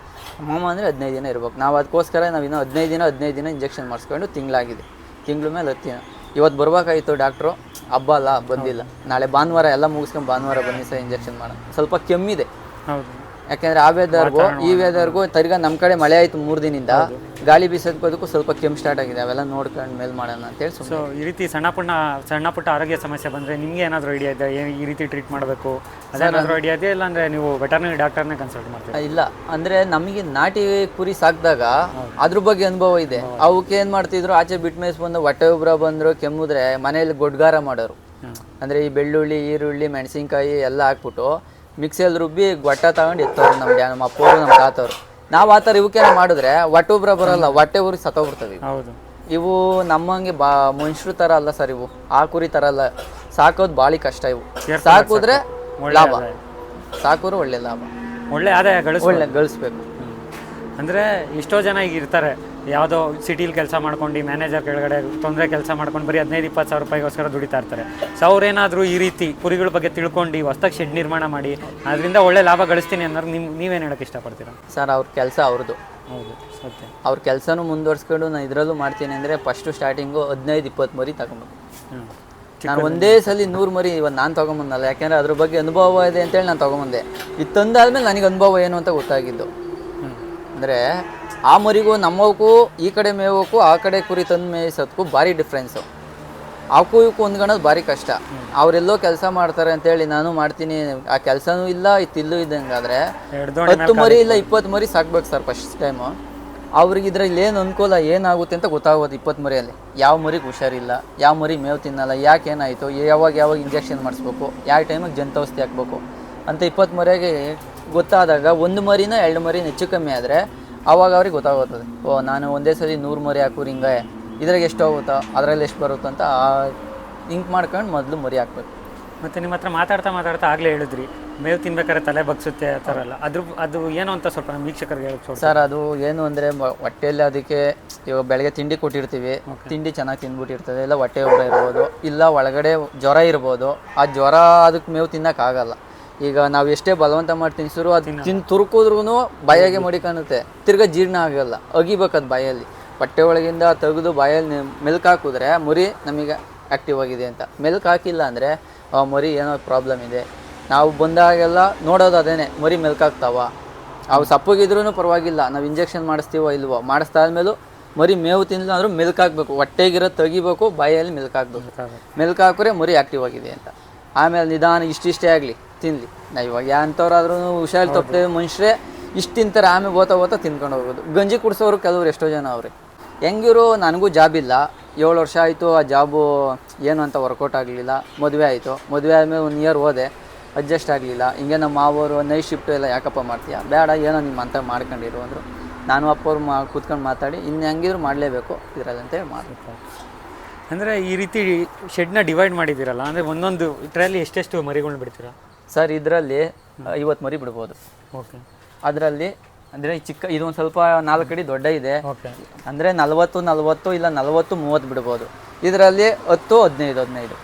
ಮಾಮ ಅಂದರೆ 15 ದಿನ ಇರ್ಬೇಕು. ನಾವು ಅದಕ್ಕೋಸ್ಕರ ನಾವು ಇನ್ನೂ 15 ದಿನ ಇಂಜೆಕ್ಷನ್ ಮಾಡಿಸ್ಕೊಂಡು ತಿಂಗಳಾಗಿದೆ. ತಿಂಗಳ ಮೇಲೆ 10 ದಿನ. ಇವತ್ತು ಬರ್ಬೇಕಾಗಿತ್ತು ಡಾಕ್ಟ್ರು, ಹಬ್ಬ ಅಲ್ಲ ಬಂದಿಲ್ಲ. ನಾಳೆ ಭಾನುವಾರ ಎಲ್ಲ ಮುಗಿಸ್ಕೊಂಡು ಭಾನುವಾರ ಬನ್ನಿ ಸರ್ ಇಂಜೆಕ್ಷನ್ ಮಾಡೋಣ. ಸ್ವಲ್ಪ ಕೆಮ್ಮಿದೆ. ಹೌದು. ಯಾಕೆಂದರೆ ಆ ವೆದರ್ಗೂ ಈ ವೆದರ್ಗೂ ತಿರ್ಗಾ ನಮ್ಮ ಕಡೆ ಮಳೆ ಆಯಿತು 3 ದಿನದಿಂದ. ಗಾಳಿ ಬೀಸೋದಕ್ಕೂ ಸ್ವಲ್ಪ ಕೆಮ್ಮು ಸ್ಟಾರ್ಟ್ ಆಗಿದೆ. ಅವೆಲ್ಲ ನೋಡ್ಕೊಂಡು ಮೇಲೆ ಮಾಡೋಣ ಅಂತೇಳಿ. ಸೊ ಈ ರೀತಿ ಸಣ್ಣ ಪುಟ್ಟ ಆರೋಗ್ಯ ಸಮಸ್ಯೆ ಬಂದರೆ ನಿಮಗೆ ಏನಾದರೂ ಐಡಿಯಾ ಇದೆ ಈ ರೀತಿ ಟ್ರೀಟ್ ಮಾಡಬೇಕು ಅದೇನಾದರೂ ಐಡಿಯಾ ಇದೆ? ಇಲ್ಲ ಅಂದರೆ ನೀವು ವೆಟರ್ನರಿ ಡಾಕ್ಟರ್ನೇ ಕನ್ಸಲ್ಟ್ ಮಾಡ್ತೀರಾ? ಇಲ್ಲ, ಅಂದರೆ ನಮಗೆ ನಾಟಿ ಕುರಿ ಸಾಕಿದಾಗ ಅದ್ರ ಬಗ್ಗೆ ಅನುಭವ ಇದೆ. ಅವಕ್ಕೆ ಏನು ಮಾಡ್ತಿದ್ರು, ಆಚೆ ಬಿಟ್ಟು ಮೇಯ್ಸ್ ಬಂದು ಹೊಟ್ಟೆ ಉಬ್ರ ಬಂದರು ಕೆಮ್ಮಿದ್ರೆ ಮನೇಲಿ ಗೊಡ್ಗಾರ ಮಾಡೋರು. ಅಂದರೆ ಈ ಬೆಳ್ಳುಳ್ಳಿ, ಈರುಳ್ಳಿ, ಮೆಣಸಿನ್ಕಾಯಿ ಎಲ್ಲ ಹಾಕ್ಬಿಟ್ಟು ಮಿಕ್ಸಿಯಲ್ಲಿ ರುಬ್ಬಿ ಗೊಟ್ಟ ತಗೊಂಡು ಎತ್ತವ್ರು ನಮ್ಮ ಅಪ್ಪವರು, ನಮ್ಮ ತಾತವ್ರು. ನಾವು ಆ ಥರ ಇವಕ್ಕೇನೋ ಮಾಡಿದ್ರೆ ಹೊಟ್ಟೆ ಉಬ್ರ ಬರೋಲ್ಲ, ಹೊಟ್ಟೆ ಊರಿಗೆ ಸತ್ತೋಗ್ಬಿಡ್ತವೆ. ಹೌದು. ಇವು ನಮ್ಮಂಗೆ ಮನುಷ್ಯರು ಥರ ಅಲ್ಲ ಸರ್. ಇವು ಆ ಕುರಿ ಥರ ಅಲ್ಲ. ಸಾಕೋದು ಭಾಳ ಕಷ್ಟ. ಇವು ಸಾಕಿದ್ರೆ ಲಾಭ, ಸಾಕೋರು ಒಳ್ಳೆ ಲಾಭ, ಒಳ್ಳೆ ಆದಾಯ ಗಳಿಸ್ಬೇಕು. ಅಂದರೆ ಎಷ್ಟೋ ಜನ ಈಗ ಇರ್ತಾರೆ, ಯಾವುದೋ ಸಿಟಿಲಿ ಕೆಲಸ ಮಾಡ್ಕೊಂಡು ಮ್ಯಾನೇಜರ್ ಕೆಳಗಡೆ ತೊಂದರೆ ಕೆಲಸ ಮಾಡ್ಕೊಂಡು ಬರೀ 15-20 ಸಾವಿರ ರೂಪಾಯಿಗೋಸ್ಕರ ದುಡಿತಾ ಇರ್ತಾರೆ. ಸೊ ಅವ್ರೇನಾದರೂ ಈ ರೀತಿ ಕುರಿಗಳ ಬಗ್ಗೆ ತಿಳ್ಕೊಂಡು ಹೊಸ್ದಾಗಿ ಶೆಡ್ ನಿರ್ಮಾಣ ಮಾಡಿ ಅದರಿಂದ ಒಳ್ಳೆ ಲಾಭ ಗಳಿಸ್ತೀನಿ ಅನ್ನೋರು ನೀವೇನು ಹೇಳೋಕ್ಕೆ ಇಷ್ಟಪಡ್ತೀರಾ? ಸರ್ ಅವ್ರ ಕೆಲಸ ಅವ್ರದ್ದು. ಹೌದು, ಸತ್ಯ. ಅವ್ರ ಕೆಲಸನೂ ಮುಂದುವರ್ಸ್ಕೊಂಡು ನಾನು ಇದರಲ್ಲೂ ಮಾಡ್ತೀನಿ ಅಂದರೆ ಫಸ್ಟು ಸ್ಟಾರ್ಟಿಂಗು 15-20 ಮರಿ ತಗೊಂಬೋದು. ನಾನು ಒಂದೇ ಸಲ 100 ಮರಿ ಇವತ್ತು ನಾನು ತೊಗೊಂಬಂದಲ್ಲ, ಯಾಕೆಂದರೆ ಅದ್ರ ಬಗ್ಗೆ ಅನುಭವ ಇದೆ ಅಂತೇಳಿ ನಾನು ತೊಗೊಂಬಂದೆ. ಇದು ತಂದಾದ್ಮೇಲೆ ನನಗೆ ಅನುಭವ ಏನು ಅಂತ ಗೊತ್ತಾಗಿದ್ದು. ಅಂದರೆ ಆ ಮರಿಗೂ ನಮ್ಮವಕ್ಕೂ ಈ ಕಡೆ ಮೇವಕ್ಕೂ ಆ ಕಡೆ ಕುರಿ ತಂದು ಮೇಯಿಸೋದಕ್ಕೂ ಭಾರಿ ಡಿಫ್ರೆನ್ಸು. ಅವಕ್ಕೂ ಇವಕ್ಕೂ ಹೊಂದ್ಕೊಳ್ಳೋದು ಭಾರಿ ಕಷ್ಟ. ಅವರೆಲ್ಲೋ ಕೆಲಸ ಮಾಡ್ತಾರೆ ಅಂತೇಳಿ ನಾನು ಮಾಡ್ತೀನಿ, ಆ ಕೆಲಸನೂ ಇಲ್ಲ ಇತ್ತಿಲ್ಲೂ ಇದ್ದಂಗಾದರೆ 10 ಮರಿ ಇಲ್ಲ 20 ಮರಿ ಸಾಕ್ಬೇಕು ಸರ್ ಫಸ್ಟ್ ಟೈಮು. ಅವ್ರಿಗೆ ಇದ್ರಲ್ಲಿ ಏನು ಅನುಕೂಲ ಏನಾಗುತ್ತೆ ಅಂತ ಗೊತ್ತಾಗೋದು. 20 ಮರಿಯಲ್ಲಿ ಯಾವ ಮರಿಗೆ ಹುಷಾರಿಲ್ಲ, ಯಾವ ಮರಿ ಮೇವು ತಿನ್ನಲ್ಲ, ಯಾಕೆ ಏನಾಯಿತು, ಯಾವಾಗ ಇಂಜೆಕ್ಷನ್ ಮಾಡಿಸ್ಬೇಕು, ಯಾವ ಟೈಮಿಗೆ ಜಂತೌಷಧಿ ಹಾಕ್ಬೇಕು ಅಂತ 20 ಮರಿಗೆ ಗೊತ್ತಾದಾಗ 1 ಮರಿನ 2 ಮರಿನ ಹೆಚ್ಚು ಕಮ್ಮಿ ಆದರೆ ಆವಾಗ ಅವ್ರಿಗೆ ಗೊತ್ತಾಗುತ್ತದೆ. ನಾನು ಒಂದೇ ಸಲ 100 ಮರಿ ಹಾಕೂರಿ ಹಿಂಗೆ ಇದ್ರಾಗ ಎಷ್ಟು ಹೋಗುತ್ತೋ ಅದರಲ್ಲಿ ಎಷ್ಟು ಬರುತ್ತೋ ಅಂತ ಹಿಂಗೆ ಮಾಡ್ಕೊಂಡು ಮೊದಲು ಮರಿ ಹಾಕ್ಬೇಕು. ಮತ್ತು ನಿಮ್ಮ ಹತ್ರ ಮಾತಾಡ್ತಾ ಆಗಲೇ ಹೇಳಿದ್ರಿ ಮೇವು ತಿನ್ಬೇಕಾದ್ರೆ ತಲೆ ಬಗ್ಸುತ್ತೆ ಆ ಥರ ಎಲ್ಲ, ಅದು ಏನು ಅಂತ ಸ್ವಲ್ಪ ನಮ್ಮ ವೀಕ್ಷಕರಿಗೆ ಹೇಳಿ. ಸರ್ ಅದು ಏನು ಅಂದರೆ ಹೊಟ್ಟೆಯಲ್ಲಿ ಅದಕ್ಕೆ ಇವಾಗ ಬೆಳಗ್ಗೆ ತಿಂಡಿ ಕೊಟ್ಟಿರ್ತೀವಿ, ತಿಂಡಿ ಚೆನ್ನಾಗಿ ತಿಂದ್ಬಿಟ್ಟಿರ್ತದೆ, ಇಲ್ಲ ಹೊಟ್ಟೆ ಉಬ್ರ ಇರ್ಬೋದು, ಇಲ್ಲ ಒಳಗಡೆ ಜ್ವರ ಇರ್ಬೋದು. ಆ ಜ್ವರ ಅದಕ್ಕೆ ಮೇವು ತಿನ್ನೋಕ್ಕಾಗಲ್ಲ. ಈಗ ನಾವು ಎಷ್ಟೇ ಬಲವಂತ ಮಾಡಿ ತಿನ್ಸಿದ್ರು ಅದು ತಿಂದು ತುರ್ಕಿದ್ರೂ ಬಾಯಾಗೆ ಮಡಿಕಾಣುತ್ತೆ, ತಿರ್ಗಾ ಜೀರ್ಣ ಆಗಲ್ಲ, ಅಗಿಬೇಕದು ಬಾಯಲ್ಲಿ. ಹೊಟ್ಟೆ ಒಳಗಿಂದ ತೆಗೆದು ಬಾಯಲ್ಲಿ ಮೆಲ್ಕ್ ಹಾಕಿದ್ರೆ ಮರಿ ನಮಗೆ ಆ್ಯಕ್ಟಿವ್ ಆಗಿದೆ ಅಂತ. ಮೆಲ್ಕ್ ಹಾಕಿಲ್ಲ ಅಂದರೆ ಮರಿ ಏನೋ ಪ್ರಾಬ್ಲಮ್ ಇದೆ. ನಾವು ಬಂದಾಗೆಲ್ಲ ನೋಡೋದು ಅದೇನೆ, ಮರಿ ಮೆಲ್ಕ್ ಹಾಕ್ತಾವ. ಅವು ಸಪ್ಪಗಿದ್ರೂ ಪರವಾಗಿಲ್ಲ, ನಾವು ಇಂಜೆಕ್ಷನ್ ಮಾಡಿಸ್ತೀವೋ ಇಲ್ವೋ, ಮಾಡಿಸ್ದಾದ್ಮೇಲೂ ಮರಿ ಮೇವು ತಿನ್ನಲ್ಲ ಅಂದರೂ ಮೆಲ್ಕ್ ಹಾಕಬೇಕು, ಹೊಟ್ಟೆಗಿರೋ ತೆಗಿಬೇಕು, ಬಾಯಲ್ಲಿ ಮೆಲ್ಕ್ ಹಾಕ್ಬೇಕು. ಮೆಲ್ಕ್ ಹಾಕಿದ್ರೆ ಮರಿ ಆ್ಯಕ್ಟಿವ್ ಆಗಿದೆ ಅಂತ. ಆಮೇಲೆ ನಿಧಾನ ಇಷ್ಟಿಷ್ಟೇ ಆಗಲಿ ತಿನ್ನಲಿ. ನಾವು ಇವಾಗ ಯಾಂಥವ್ರಾದ್ರೂ ಹುಷಾರು ತಪ್ಪದೆ ಮನುಷ್ಯರೇ ಇಷ್ಟು ತಿಂತಾರೆ, ಆಮೇಲೆ ಓದ್ತಾ ತಿನ್ಕೊಂಡು ಹೋಗೋದು. ಗಂಜಿ ಕುಡಿಸೋರು ಕೆಲವ್ರು ಎಷ್ಟೋ ಜನ ಅವ್ರೆ. ಹೆಂಗಿರು ನನಗೂ ಜಾಬ್ ಇಲ್ಲ, 7 ವರ್ಷ ಆಯಿತು. ಆ ಜಾಬು ಏನು ಅಂತ ವರ್ಕೌಟ್ ಆಗಲಿಲ್ಲ. ಮದುವೆ ಆಯಿತು. ಮದುವೆ ಆದಮೇಲೆ 1 ಇಯರ್ ಹೋದೆ, ಅಡ್ಜಸ್ಟ್ ಆಗಲಿಲ್ಲ. ಹಿಂಗೆ ನಮ್ಮ ಮಾವರು ನೈಟ್ ಶಿಫ್ಟು ಎಲ್ಲ ಯಾಕಪ್ಪ ಮಾಡ್ತೀಯ, ಬೇಡ ಏನೋ ನಿಮ್ಮ ಅಂತ ಮಾಡ್ಕೊಂಡಿರು ಅಂದರು. ನಾನು ಅಪ್ಪವ್ರು ಕೂತ್ಕೊಂಡು ಮಾತಾಡಿ ಇನ್ನು ಹೆಂಗಿದ್ರು ಮಾಡಲೇಬೇಕು ಇದರಲ್ಲಿ ಅಂತೇಳಿ ಮಾಡಬೇಕು. ಅಂದರೆ ಈ ರೀತಿ ಶೆಡ್ನ ಡಿವೈಡ್ ಮಾಡಿದ್ದೀರಲ್ಲ, ಅಂದರೆ ಒಂದೊಂದು ಇದರಲ್ಲಿ ಎಷ್ಟೆಷ್ಟು ಮರಿಗಳನ್ನ ಬಿಡ್ತೀರಾ ಸರ್? ಇದರಲ್ಲಿ 50 ಮರಿ ಬಿಡ್ಬೋದು. ಓಕೆ. ಅದರಲ್ಲಿ ಅಂದರೆ ಚಿಕ್ಕ ಇದೊಂದು ಸ್ವಲ್ಪ 4 ಅಡಿ ದೊಡ್ಡ ಇದೆ. ಓಕೆ. ಅಂದರೆ 40 ಇಲ್ಲ 40-30 ಬಿಡ್ಬೋದು. ಇದರಲ್ಲಿ 10-15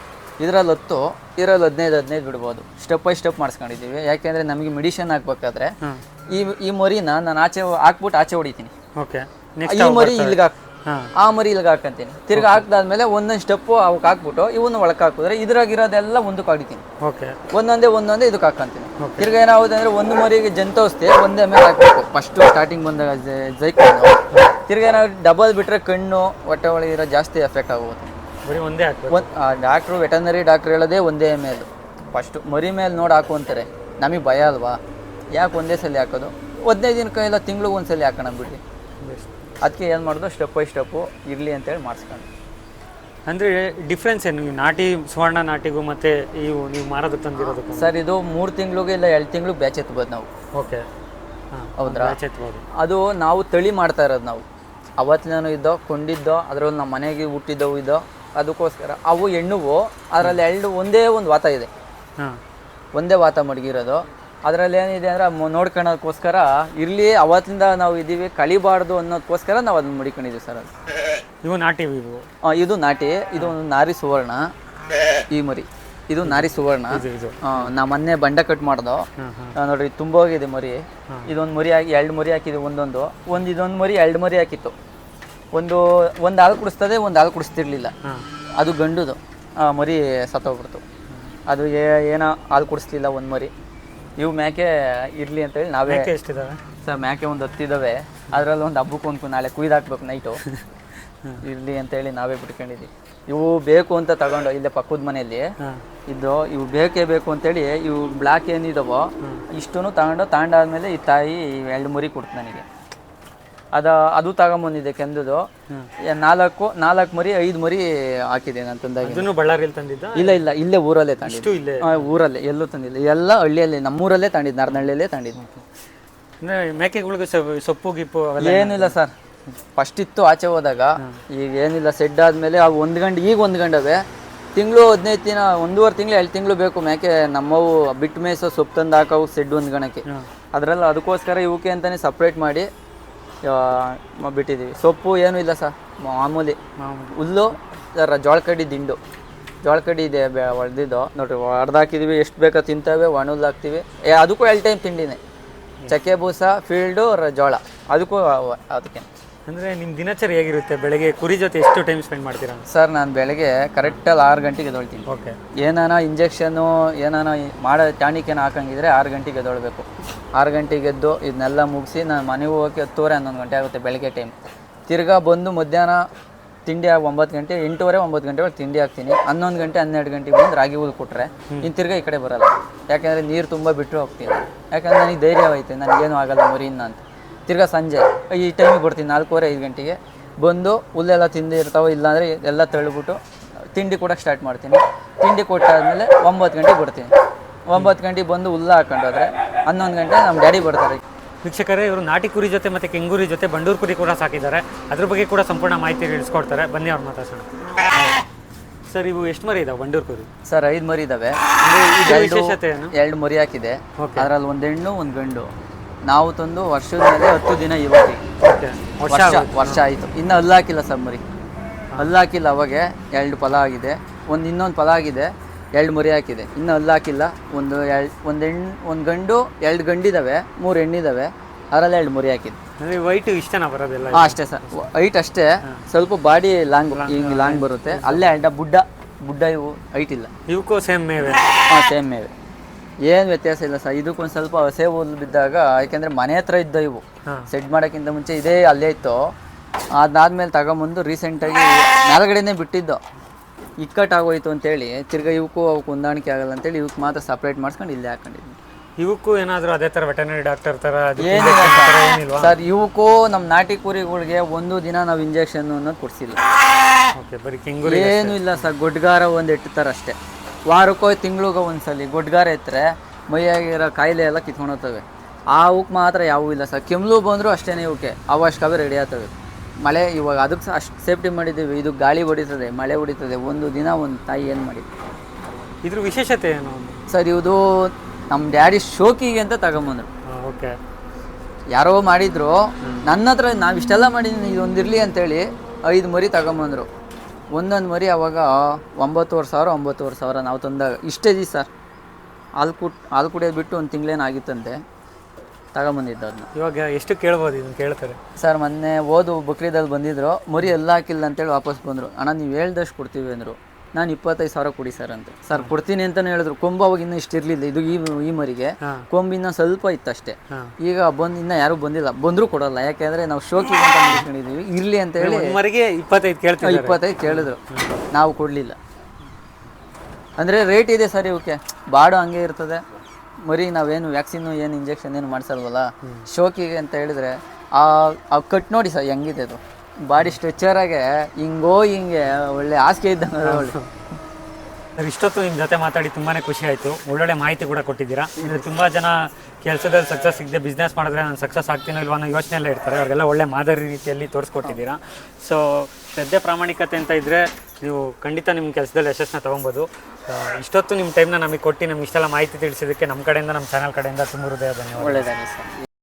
ಇದರಲ್ಲಿ 10, ಇದರಲ್ಲಿ 15 ಬಿಡ್ಬೋದು. ಸ್ಟೆಪ್ ಬೈ ಸ್ಟೆಪ್ ಮಾಡಿಸ್ಕೊಂಡಿದ್ದೀವಿ. ಯಾಕೆಂದರೆ ನಮಗೆ ಮೆಡಿಷನ್ ಹಾಕ್ಬೇಕಾದ್ರೆ ಈ ಮರಿನ ನಾನು ಹಾಕ್ಬಿಟ್ಟು ಆಚೆ ಹೊಡಿತೀನಿ. ಓಕೆ, ಈ ಮರಿ ಇಲ್ಲಿಗೆ ಆ ಮರಿ ಇಲ್ಲಿಗೆ ಹಾಕಂತೀನಿ. ತಿರ್ಗಿ ಹಾಕಿದಾದ್ಮೇಲೆ ಒಂದೊಂದು ಸ್ಟೆಪ್ಪು ಅವಕ್ಕೆ ಹಾಕ್ಬಿಟ್ಟು ಇವನ್ನ ಒಳಕ್ಕೆ ಹಾಕಿದ್ರೆ ಇದ್ರಾಗಿರೋದೆಲ್ಲ ಒಂದಕ್ಕೆ ಹೊಡಿತೀನಿ. ಓಕೆ, ಒಂದೊಂದೇ ಇದಕ್ಕೆ ಹಾಕಂತೀನಿ. ತಿರ್ಗಿ ಏನಾಗುತ್ತೆ ಅಂದರೆ ಒಂದು ಮರಿಗೆ ಜಂತೋಸ್ತಿ ಒಂದೇ ಮೇಲೆ ಹಾಕಬೇಕು. ಫಸ್ಟು ಸ್ಟಾರ್ಟಿಂಗ್ ಬಂದಾಗ ಜೈಕೊಂಡು ತಿರ್ಗಿ ಏನಾದ್ರು ಡಬಲ್ ಬಿಟ್ಟರೆ ಕಣ್ಣು ಹೊಟ್ಟೆ ಒಳಗೆ ಇರೋ ಜಾಸ್ತಿ ಎಫೆಕ್ಟ್ ಆಗುತ್ತೆ. ಬರೀ ಒಂದೇ ಹಾಕ್ಬೇಕು. ಡಾಕ್ಟ್ರು ವೆಟರ್ನರಿ ಡಾಕ್ಟ್ರು ಹೇಳೋದೇ ಒಂದೇ ಮೇಲೆ. ಫಸ್ಟು ಮರಿ ಮೇಲೆ ನೋಡಿ ಹಾಕು ಅಂತಾರೆ. ನಮಗೆ ಭಯ ಅಲ್ವಾ, ಯಾಕೆ ಒಂದೇ ಸಲ ಹಾಕೋದು? 15 ದಿನಕ್ಕೆ ಇಲ್ಲ ತಿಂಗ್ಳಿಗೆ ಒಂದು ಸಲ ಹಾಕೋಣ ಬಿಡ್ರಿ. ಅದಕ್ಕೆ ಏನು ಮಾಡೋದು, ಸ್ಟೆಪ್ ಬೈ ಸ್ಟೆಪ್ಪು ಇರಲಿ ಅಂತೇಳಿ ಮಾಡಿಸ್ಕೊಂಡು. ಅಂದರೆ ಡಿಫ್ರೆನ್ಸ್ ಏನು ನೀವು ನಾಟಿ ಸುವರ್ಣ ನಾಟಿಗೂ ಮತ್ತು ನೀವು ಮಾರೋದಕ್ಕೆ ತಂದಿರೋದಕ್ಕೆ? ಸರ್ ಇದು 3 ತಿಂಗಳಿಗೆ ಇಲ್ಲ 2 ತಿಂಗ್ಳಿಗೆ ಬ್ಯಾಚ್ ಎತ್ಬೋದು ನಾವು. ಓಕೆ, ಹೌದ್ರಾ? ಬ್ಯಾಚ್ ಎತ್ಬೋದು. ಅದು ನಾವು ತಳಿ ಮಾಡ್ತಾ ಇರೋದು. ನಾವು ಅವತ್ತಿನೂ ಇದ್ದೋ ಕೊಂಡಿದ್ದೋ ಅದರಲ್ಲಿ ನಮ್ಮ ಮನೆಗೆ ಹುಟ್ಟಿದ್ದವು ಇದ್ದೋ, ಅದಕ್ಕೋಸ್ಕರ ಅವು ಹೆಣ್ಣುವು. ಅದರಲ್ಲಿ 2 ಒಂದೇ ಒಂದು ವಾತ ಇದೆ, ಒಂದೇ ವಾತ ಮಡಗಿರೋದು. ಅದರಲ್ಲಿ ಏನಿದೆ ಅಂದರೆ ನೋಡ್ಕೊಳ್ಳೋದಕ್ಕೋಸ್ಕರ ಇರಲಿ, ಅವತ್ತಿಂದ ನಾವು ಇದ್ದೀವಿ ಕಳಿಬಾರ್ದು ಅನ್ನೋದಕ್ಕೋಸ್ಕರ ನಾವು ಅದನ್ನ ಮಡಿಕೊಂಡಿದ್ದೀವಿ ಸರ್. ಅದು ಇವು ನಾಟಿ ಇವು? ಇದು ನಾಟಿ. ಇದು ಒಂದು ನಾರಿ ಸುವರ್ಣ. ಈ ಮರಿ ಇದು ನಾರಿ ಸುವರ್ಣ. ನಾ ಮೊನ್ನೆ ಬಂಡೆ ಕಟ್ ಮಾಡ್ದೋ ನೋಡ್ರಿ, ತುಂಬ ಹೋಗಿದೆ ಮರಿ. ಇದೊಂದು ಮರಿ ಹಾಕಿ 2 ಮರಿ ಹಾಕಿದ್ವಿ. ಇದೊಂದು ಮರಿ 2 ಮರಿ ಹಾಕಿತ್ತು. ಒಂದು ಹಾಲು ಕುಡಿಸ್ತದೆ, ಒಂದು ಹಾಲು ಕುಡಿಸ್ತಿರ್ಲಿಲ್ಲ. ಅದು ಗಂಡುದು ಮರಿ ಸತ್ತೋಗ್ಬಿಡ್ತು. ಅದು ಏನೋ ಹಾಲು ಕುಡಿಸ್ತಿಲ್ಲ ಒಂದು ಮರಿ. ಇವು ಮೇಕೆ ಇರಲಿ ಅಂತೇಳಿ ನಾವೇ. ಎಷ್ಟಿದಾವೆ ಸರ್? ಮೇಕೆ ಒಂದು 10 ಇದ್ದಾವೆ. ಅದರಲ್ಲಿ ಒಂದು ಹಬ್ಬಕ್ಕೆ ನಾಳೆ ಕುಯ್ದಾಕ್ಬೇಕು ನೈಟು. ಇರಲಿ ಅಂತೇಳಿ ನಾವೇ ಬಿಟ್ಕೊಂಡಿದ್ದೀವಿ. ಇವು ಬೇಕು ಅಂತ ತಗೊಂಡು ಇಲ್ಲೇ ಪಕ್ಕದ ಮನೆಯಲ್ಲಿ ಇವು ಬೇಕೇ ಬೇಕು ಅಂತೇಳಿ ಇವು ಬ್ಲ್ಯಾಕ್ ಏನಿದಾವೋ ಇಷ್ಟೂ ತಗೊಂಡಾದ್ಮೇಲೆ ಈ ತಾಯಿ 2 ಮರಿ ಕೊಡ್ತು ನನಗೆ. ಅದು ತಗೊಂಬಂದಿದೆ ಕೆಂದುದು. 4 ಮರಿ 5 ಮರಿ ಹಾಕಿದೆ ನಾನು ತಂದಾಗ. ಬಳ್ಳಾರಿಯಲ್ಲಿ ತಂದಿದ್ದ? ಇಲ್ಲ, ಇಲ್ಲೇ ಊರಲ್ಲೇ ತಂದಿದ್ದು. ಊರಲ್ಲೇ, ಎಲ್ಲೂ ತಂದಿಲ್ಲ. ಎಲ್ಲ ಹಳ್ಳಿಯಲ್ಲಿ ನಮ್ಮೂರಲ್ಲೇ ತಂದಿದ್ದು, ನಾರ್ನಹಳ್ಳಿಯಲ್ಲೇ ತಂದಿದ್ದು. ಮೇಕೆಗಳಿಗೆ ಸೊಪ್ಪು ಗಿಪ್ಪು ಏನಿಲ್ಲ ಸರ್. ಫಸ್ಟ್ ಇತ್ತು ಆಚೆ ಹೋದಾಗ. ಈಗ ಏನಿಲ್ಲ, ಸೆಡ್ ಆದಮೇಲೆ ಅವು 1 ಗಂಟೆ, ಈಗ 1 ಗಂಟೆ ತಿಂಗಳು 15 ದಿನ, 1.5 ತಿಂಗಳು 2 ತಿಂಗಳು ಬೇಕು ಮೇಕೆ ನಮ್ಮವು ಬಿಟ್ಟು ಮೇಸೋ ಸೊಪ್ಪು ತಂದು ಹಾಕವು ಸೆಡ್ 1 ಗಣಕ್ಕೆ. ಅದರಲ್ಲಿ ಅದಕ್ಕೋಸ್ಕರ ಇವಕ್ಕೆ ಅಂತಲೇ ಸಪ್ರೇಟ್ ಮಾಡಿ ಬಿಟ್ಟಿದ್ದೀವಿ. ಸೊಪ್ಪು ಏನೂ ಇಲ್ಲ ಸರ್, ಮಾಮೂಲಿ ಹುಲ್ಲು, ಜೋಳ ಕಡ್ಡಿ ದಿಂಡು. ಜೋಳ ಕಡ್ಡಿ ಇದೆ ಹೊಡೆದಿದ್ದು ನೋಡ್ರಿ, ಹೊಡೆದಾಕಿದ್ದೀವಿ. ಎಷ್ಟು ಬೇಕೋ ತಿಂತೇವೆ, ಒಣ ಹುಲ್ಲು ಹಾಕ್ತೀವಿ. ಅದಕ್ಕೂ 2 ಟೈಮ್ ತಿಂಡಿನೇ, ಚಕ್ಕೆ ಬೂಸ, ಫೀಲ್ಡು, ಜೋಳ. ಅದಕ್ಕೂ ಅದಕ್ಕೆ. ಅಂದರೆ ನಿಮ್ಮ ದಿನಚರಿ ಹೇಗಿರುತ್ತೆ? ಬೆಳಗ್ಗೆ ಕುರಿ ಜೊತೆ ಎಷ್ಟು ಟೈಮ್ ಸ್ಪೆಂಡ್ ಮಾಡ್ತೀರಾ? ಸರ್ ನಾನು ಬೆಳಗ್ಗೆ ಕರೆಕ್ಟಲ್ಲಿ 6 ಗಂಟೆಗೆ ಎದ್ದೊಳ್ತೀನಿ. ಓಕೆ. ಏನಾನ ಇಂಜೆಕ್ಷನ್ನು ಏನಾನ ಮಾಡೋ ಟಾನಿಕ್ ಏನು ಹಾಕಂಗಿದ್ರೆ 6 ಗಂಟೆಗೆ ಎದ್ದೊಳ್ಬೇಕು. 6 ಗಂಟೆಗೆ ಎದ್ದು ಇದನ್ನೆಲ್ಲ ಮುಗಿಸಿ ನಾನು ಮನೆಗೆ ಹೋಗೋಕ್ಕೆ 10:30 11 ಗಂಟೆ ಆಗುತ್ತೆ ಬೆಳಗ್ಗೆ ಟೈಮ್. ತಿರ್ಗಾ ಬಂದು ಮಧ್ಯಾಹ್ನ ತಿಂಡಿ 9 ಗಂಟೆ 8:30 9 ಗಂಟೆ ಒಳಗೆ ತಿಂಡಿ ಹಾಕ್ತೀನಿ. 11 ಗಂಟೆ 12 ಗಂಟೆಗೆ ಬಂದು ರಾಗಿ ಹುಲ್ಲು ಕೊಟ್ಟರೆ ಇನ್ನು ತಿರ್ಗಾ ಈ ಕಡೆ ಬರಲ್ಲ. ಯಾಕೆಂದರೆ ನೀರು ತುಂಬ ಬಿಟ್ಟು ಹೋಗ್ತೀನಿ. ಯಾಕಂದರೆ ನನಗೆ ಧೈರ್ಯ ಐತೆ, ನನಗೇನು ಆಗಲ್ಲ ಮರಿಯಿಂದ ಅಂತ. ತಿರ್ಗಾ ಸಂಜೆ ಈ ಟೈಮಿಗೆ ಬರ್ತೀನಿ 4:30 5 ಗಂಟೆಗೆ ಬಂದು ಹುಲ್ಲೆಲ್ಲ ತಿಂದಿರ್ತಾವೆ. ಇಲ್ಲಾಂದರೆ ಎಲ್ಲ ತಳ್ಳಿಬಿಟ್ಟು ತಿಂಡಿ ಕೊಡೋಕ್ಕೆ ಸ್ಟಾರ್ಟ್ ಮಾಡ್ತೀನಿ. ತಿಂಡಿ ಕೊಟ್ಟಾದ್ಮೇಲೆ 9 ಗಂಟೆಗೆ ಬರ್ತೀನಿ. 9 ಗಂಟೆಗೆ ಬಂದು ಹುಲ್ಲು ಹಾಕೊಂಡೋದ್ರೆ 11 ಗಂಟೆ ನಮ್ಮ ಡ್ಯಾಡಿ ಬರ್ತಾರೆ. ವೀಕ್ಷಕರೇ, ಇವರು ನಾಟಿ ಕುರಿ ಜೊತೆ ಮತ್ತು ಕೆಂಗೂರಿ ಜೊತೆ ಬಂಡೂರು ಕುರಿ ಕೂಡ ಸಾಕಿದ್ದಾರೆ. ಅದ್ರ ಬಗ್ಗೆ ಕೂಡ ಸಂಪೂರ್ಣ ಮಾಹಿತಿ ತಿಳಿಸ್ಕೊಡ್ತಾರೆ. ಬನ್ನಿ ಅವ್ರು ಮಾತಾಡ್ಸೋಣ. ಸರ್, ಇವು ಎಷ್ಟು ಮರಿ ಇದಾವೆ ಬಂಡೂರು ಕುರಿ? ಸರ್ 5 ಮರಿ ಇದ್ದಾವೆ. ವಿಶೇಷತೆ ಏನು? 2 ಮರಿ ಹಾಕಿದೆ. ಅದರಲ್ಲಿ 1 ಹೆಣ್ಣು 1 ಗಂಡು. ನಾವು ತಂದು ವರ್ಷದ ಮೇಲೆ 10 ದಿನ ಇವತ್ತಿಗೆ ವರ್ಷ ಆಯಿತು. ಇನ್ನು ಹಲ್ಲು ಹಾಕಿಲ್ಲ ಸರ್ ಮರಿ, ಹಲ್ಲು ಹಾಕಿಲ್ಲ. ಅವಾಗೆ 2 ಫಲ ಆಗಿದೆ. ಇನ್ನೊಂದು ಫಲ ಆಗಿದೆ, 2 ಮರಿ ಹಾಕಿದೆ. ಇನ್ನು ಹಲ್ಲು ಹಾಕಿಲ್ಲ. ಒಂದು ಹೆಣ್ಣು 1 ಗಂಡು, 2 ಗಂಡಿದ್ದಾವೆ, 3 ಹೆಣ್ಣಿದ್ದಾವೆ. ಅದರಲ್ಲಿ 2 ಮರಿ ಹಾಕಿದೆ. ಅಂದರೆ ವೈಟ್ ಇಷ್ಟನಾ ಬರೋದಿಲ್ಲ? ಅಷ್ಟೇ ಸರ್, ಹೈಟ್ ಅಷ್ಟೇ. ಸ್ವಲ್ಪ ಬಾಡಿ ಲಾಂಗ್, ಹಿಂಗೆ ಲಾಂಗ್ ಬರುತ್ತೆ. ಅಲ್ಲೇ ಬುಡ್ಡ ಇವು ಹೈಟ್ ಇಲ್ಲ. ಇವಕ್ಕೂ ಸೇಮ್ ಮೇವೆ? ಸೇಮ್ ಮೇವೆ, ಏನು ವ್ಯತ್ಯಾಸ ಇಲ್ಲ ಸರ್. ಇದಕ್ಕೊಂದು ಸ್ವಲ್ಪ ಹಸೆ ಹುಲ್ಲು ಬಿದ್ದಾಗ, ಯಾಕೆಂದರೆ ಮನೆ ಹತ್ರ ಇದ್ದ ಇವು ಸೆಡ್ ಮಾಡೋಕ್ಕಿಂತ ಮುಂಚೆ ಇದೇ ಅಲ್ಲೇ ಇತ್ತು. ಅದಾದ್ಮೇಲೆ ತಗೊಂಬಂದು ರೀಸೆಂಟಾಗಿ ಮೇಲ್ಗಡೆನೇ ಬಿಟ್ಟಿದ್ದು. ಇಕ್ಕಟ್ಟಾಗೋಯ್ತು ಅಂತೇಳಿ ತಿರ್ಗಾ ಇವಕ್ಕೂ ಅವಕ್ಕೆ ಹೊಂದಾಣಿಕೆ ಆಗಲ್ಲ ಅಂತೇಳಿ ಇವಕ್ಕೆ ಮಾತ್ರ ಸಪ್ರೇಟ್ ಮಾಡಿಸ್ಕೊಂಡು ಇಲ್ಲೇ ಹಾಕೊಂಡಿದ್ವಿ. ಇವಕ್ಕೂ ಏನಾದರೂ ಅದೇ ಥರ ವೆಟರ್ನರಿ ಡಾಕ್ಟರ್ ಥರ ಏನಿಲ್ಲ ಸರ್. ಇವಕ್ಕೂ ನಮ್ಮ ನಾಟಿ ಕುರಿಗಳಿಗೆ 1 ದಿನ ನಾವು ಇಂಜೆಕ್ಷನ್ ಅನ್ನೋದು ಕೊಡಿಸಿಲ್ಲ. ಏನೂ ಇಲ್ಲ ಸರ್. ಗೊಡ್ಗಾರ ಒಂದು ಇಟ್ಟಿರ್ತಾರೆ ಅಷ್ಟೇ. ವಾರಕ್ಕೋ ತಿಂಗ್ಳಿಗೆ ಒಂದ್ಸಲಿ ಗೊಡ್ಗಾರ ಎತ್ತರೆ ಮೈಯಾಗಿರೋ ಕಾಯಿಲೆ ಎಲ್ಲ ಕಿತ್ಕೊಂಡೋಗ್ತವೆ. ಅವಕ್ಕೆ ಮಾತ್ರ ಯಾವೂ ಇಲ್ಲ ಸರ್. ಕೆಮ್ಮಲು ಬಂದರೂ ಅಷ್ಟೇ ಇವಕ್ಕೆ ಅವಶ್ಯಕವೇ ರೆಡಿ ಆಗ್ತವೆ. ಮಳೆ ಇವಾಗ ಅದಕ್ಕೆ ಅಷ್ಟು ಸೇಫ್ಟಿ ಮಾಡಿದ್ದೀವಿ. ಇದು ಗಾಳಿ ಹೊಡಿತದೆ, ಮಳೆ ಹೊಡಿತದೆ. 1 ದಿನ ಒಂದು ತಾಯಿ ಏನು ಮಾಡಿದ್ವಿ. ಇದ್ರ ವಿಶೇಷತೆ ಏನು ಸರ್? ಇದು ನಮ್ಮ ಡ್ಯಾಡಿ ಶೋಕಿಗೆ ಅಂತ ತಗೊಂಬಂದ್ರು. ಓಕೆ. ಯಾರೋ ಮಾಡಿದ್ರು, ನನ್ನ ಹತ್ರ ನಾವು ಇಷ್ಟೆಲ್ಲ ಮಾಡಿದ್ದೀನಿ ಇದೊಂದಿರಲಿ ಅಂತೇಳಿ 5 ಮರಿ ತಗೊಂಬಂದರು. ಒಂದೊಂದು ಮರಿ ಅವಾಗ 9,500 ನಾವು ತಂದಾಗ ಇಷ್ಟೇ ಜಿ ಸರ್. ಹಾಲು ಕುಡಿಯೋದು ಬಿಟ್ಟು ಒಂದು ತಿಂಗಳೇನು ಆಗಿತ್ತಂತೆ, ತಗೊಂಬಂದಿದ್ದು ಅದನ್ನ. ಇವಾಗ ಎಷ್ಟು ಕೇಳ್ಬೋದು ಇದನ್ನು ಕೇಳ್ತಾರೆ ಸರ್ ಮೊನ್ನೆ ಬಕ್ರೀದಲ್ಲಿ ಬಂದಿದ್ರು, ಮರಿ ಎಲ್ಲ ಹಾಕಿಲ್ಲ ಅಂತೇಳಿ ವಾಪಸ್ ಬಂದರು. ಅಣ್ಣ ನೀವು ಹೇಳ್ದಷ್ಟು ಕೊಡ್ತೀವಿ ಅಂದರು. ನಾನು 25,000 ಕೊಡಿ ಸರ್ ಅಂತ. ಸರ್ ಕೊಡ್ತೀನಿ ಅಂತಲೇ ಹೇಳಿದ್ರು. ಕೊಂಬು ಅವಾಗ ಇನ್ನೂ ಇಷ್ಟು ಇರಲಿಲ್ಲ, ಇದು ಈ ಮರಿಗೆ ಕೊಂಬಿನ ಸ್ವಲ್ಪ ಇತ್ತಷ್ಟೇ. ಈಗ ಇನ್ನೂ ಯಾರೂ ಬಂದಿಲ್ಲ, ಬಂದರೂ ಕೊಡೋಲ್ಲ. ಯಾಕೆಂದರೆ ನಾವು ಶೋಕಿಗೆ ಅಂತ ಮಾಡ್ಕೊಂಡಿದ್ದೀವಿ, ಇರಲಿ ಅಂತ ಹೇಳಿ ಮರಿಗೆ 25 ಕೇಳ್ತೀವಿ. 25 ಕೇಳಿದ್ರು, ನಾವು ಕೊಡಲಿಲ್ಲ. ಅಂದರೆ ರೇಟ್ ಇದೆ ಸರ್ ಇವಕ್ಕೆ, ಬಾಡು ಹಂಗೆ ಇರ್ತದೆ. ಮರಿ ನಾವೇನು ವ್ಯಾಕ್ಸಿನ್ನು ಏನು ಇಂಜೆಕ್ಷನ್ ಏನು ಮಾಡಿಸಲ್ವಲ್ಲ, ಶೋಕಿಗೆ ಅಂತ ಹೇಳಿದ್ರೆ ಆ ಕಟ್ ನೋಡಿ ಸರ್ ಹೆಂಗಿದೆ ಅದು, ಬಾಡಿ ಸ್ಟ್ರೆಚ್ಚರಾಗೆ ಹಿಂಗೆ ಒಳ್ಳೆ ಹಾಸಿಗೆ ಇದ್ದಂಗೆ ಒಳ್ಳೆ. ಇಷ್ಟೊತ್ತು ನಿಮ್ಮ ಜೊತೆ ಮಾತಾಡಿ ತುಂಬಾ ಖುಷಿ ಆಯಿತು. ಒಳ್ಳೊಳ್ಳೆ ಮಾಹಿತಿ ಕೂಡ ಕೊಟ್ಟಿದ್ದೀರಾ. ಅಂದರೆ ತುಂಬ ಜನ ಕೆಲಸದಲ್ಲಿ ಸಕ್ಸಸ್ ಸಿಗದೆ ಬಿಸ್ನೆಸ್ ಮಾಡಿದ್ರೆ ನಾನು ಸಕ್ಸಸ್ ಆಗ್ತೀನೋ ಇಲ್ವೋ ಅನ್ನೋ ಯೋಚನೆಯಲ್ಲೇ ಇರ್ತಾರೆ. ಅವ್ರಿಗೆಲ್ಲ ಒಳ್ಳೆ ಮಾದರಿ ರೀತಿಯಲ್ಲಿ ತೋರಿಸ್ಕೊಟ್ಟಿದ್ದೀರಾ. ಸೊ ಶ್ರದ್ಧೆ ಪ್ರಾಮಾಣಿಕತೆ ಅಂತ ಇದ್ದರೆ ನೀವು ಖಂಡಿತ ನಿಮ್ಮ ಕೆಲಸದಲ್ಲಿ ಯಶಸ್ಸನ್ನ ತೊಗೊಬೋದು. ಇಷ್ಟೊತ್ತು ನಿಮ್ಮ ಟೈಮ್ನ ನಮಗೆ ಕೊಟ್ಟು ನಮ್ಗೆ ಇಷ್ಟೆಲ್ಲ ಮಾಹಿತಿ ತಿಳಿಸಿದ್ದಕ್ಕೆ ನಮ್ಮ ಕಡೆಯಿಂದ, ನಮ್ಮ ಚಾನಲ್ ಕಡೆಯಿಂದ ತುಂಬ ಹೃದಯ ಧನ್ಯವಾದ. ಒಳ್ಳೆಯದಾಗಲಿ ಸರ್.